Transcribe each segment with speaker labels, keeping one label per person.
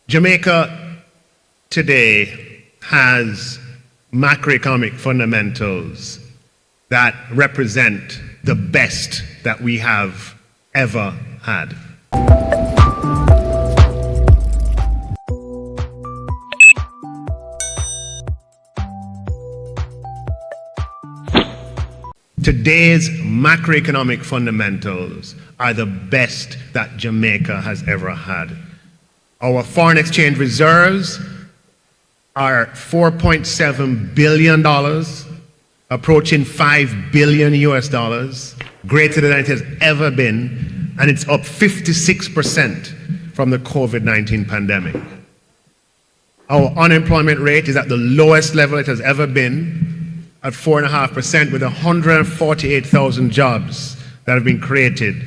Speaker 1: Jamaica today has macroeconomic fundamentals that represent the best that we have ever had. Today's macroeconomic fundamentals are the best that Jamaica has ever had. Our foreign exchange reserves are $4.7 billion, approaching $5 billion US dollars, greater than it has ever been, and it's up 56% from the COVID-19 pandemic. Our unemployment rate is at the lowest level it has ever been, at 4.5%, with 148,000 jobs that have been created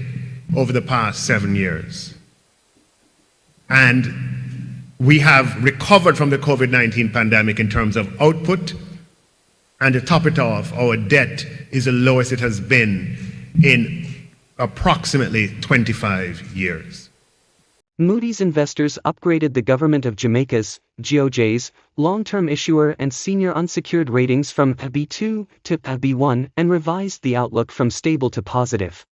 Speaker 1: over the past 7 years. And we have recovered from the COVID-19 pandemic in terms of output, and to top it off, our debt is the lowest it has been in approximately 25 years.
Speaker 2: Moody's investors upgraded the Government of Jamaica's, GOJ's, long-term issuer and senior unsecured ratings from B2 to B1 and revised the outlook from stable to positive.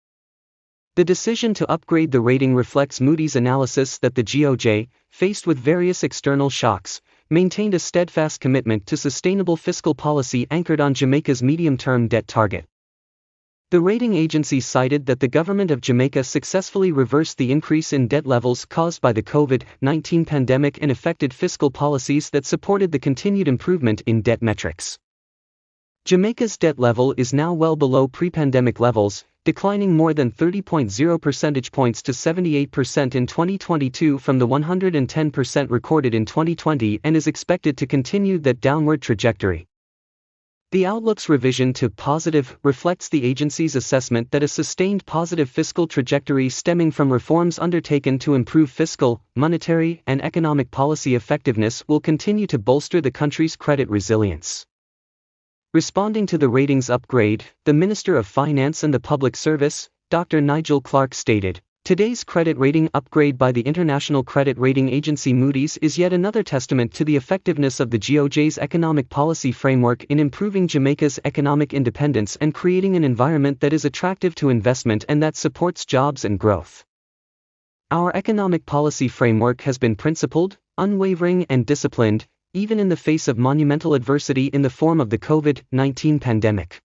Speaker 2: The decision to upgrade the rating reflects Moody's analysis that the GOJ, faced with various external shocks, maintained a steadfast commitment to sustainable fiscal policy anchored on Jamaica's medium-term debt target. The rating agency cited that the Government of Jamaica successfully reversed the increase in debt levels caused by the COVID-19 pandemic and effected fiscal policies that supported the continued improvement in debt metrics. Jamaica's debt level is now well below pre-pandemic levels, declining more than 30.0 percentage points to 78% in 2022 from the 110% recorded in 2020 and is expected to continue that downward trajectory. The outlook's revision to positive reflects the agency's assessment that a sustained positive fiscal trajectory stemming from reforms undertaken to improve fiscal, monetary, and economic policy effectiveness will continue to bolster the country's credit resilience. Responding to the ratings upgrade, the Minister of Finance and the Public Service, Dr. Nigel Clark stated, "Today's credit rating upgrade by the international credit rating agency Moody's is yet another testament to the effectiveness of the GOJ's economic policy framework in improving Jamaica's economic independence and creating an environment that is attractive to investment and that supports jobs and growth. Our economic policy framework has been principled, unwavering and disciplined, even in the face of monumental adversity in the form of the COVID-19 pandemic.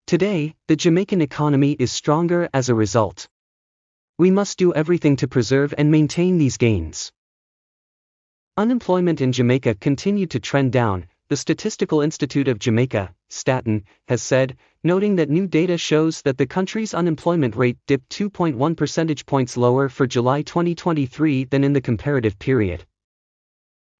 Speaker 2: Today, the Jamaican economy is stronger as a result. We must do everything to preserve and maintain these gains." Unemployment in Jamaica continued to trend down, the Statistical Institute of Jamaica, Statin, has said, noting that new data shows that the country's unemployment rate dipped 2.1 percentage points lower for July 2023 than in the comparative period.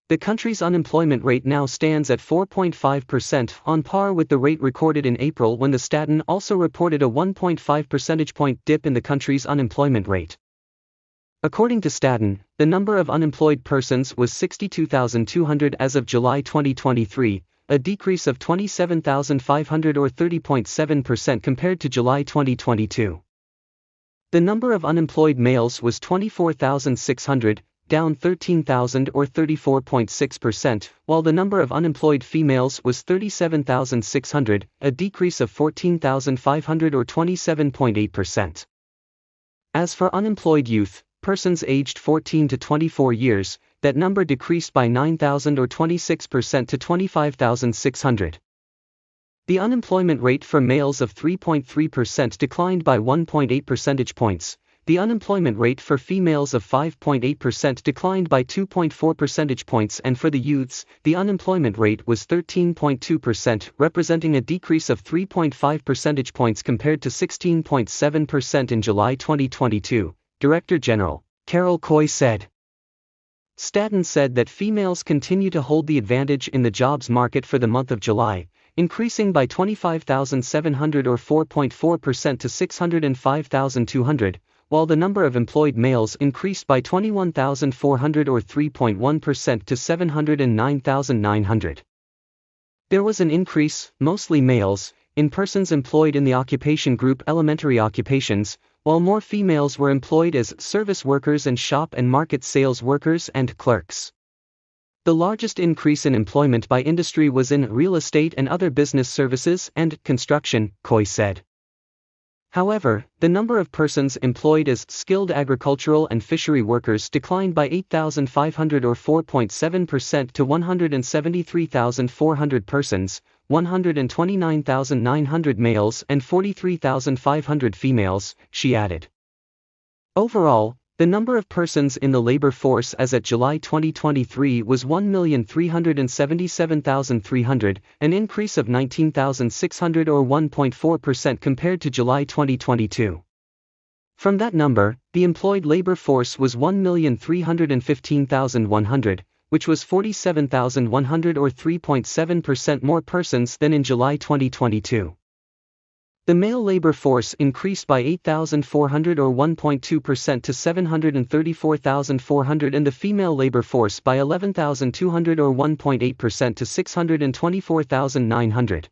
Speaker 2: The country's unemployment rate now stands at 4.5%, on par with the rate recorded in April when the Statin also reported a 1.5 percentage point dip in the country's unemployment rate. According to Statin, the number of unemployed persons was 62,200 as of July 2023, a decrease of 27,500 or 30.7% compared to July 2022. The number of unemployed males was 24,600, down 13,000 or 34.6%, while the number of unemployed females was 37,600, a decrease of 14,500 or 27.8%. As for unemployed youth, persons aged 14 to 24 years, that number decreased by 9,000 or 26% to 25,600. The unemployment rate for males of 3.3% declined by 1.8 percentage points. The unemployment rate for females of 5.8% declined by 2.4 percentage points, and for the youths, the unemployment rate was 13.2%, representing a decrease of 3.5 percentage points compared to 16.7% in July 2022, Director General Carol Coy said. Statin said that females continue to hold the advantage in the jobs market for the month of July, increasing by 25,700 or 4.4% to 605,200, while the number of employed males increased by 21,400 or 3.1% to 709,900. There was an increase, mostly males, in persons employed in the occupation group elementary occupations, while more females were employed as service workers and shop and market sales workers and clerks. The largest increase in employment by industry was in real estate and other business services and construction, Coy said. However, the number of persons employed as skilled agricultural and fishery workers declined by 8,500 or 4.7% to 173,400 persons, 129,900 males and 43,500 females, she added. Overall, the number of persons in the labor force as at July 2023 was 1,377,300, an increase of 19,600 or 1.4% compared to July 2022. From that number, the employed labor force was 1,315,100, which was 47,100 or 3.7% more persons than in July 2022. The male labor force increased by 8,400 or 1.2% to 734,400 and the female labor force by 11,200 or 1.8% to 624,900.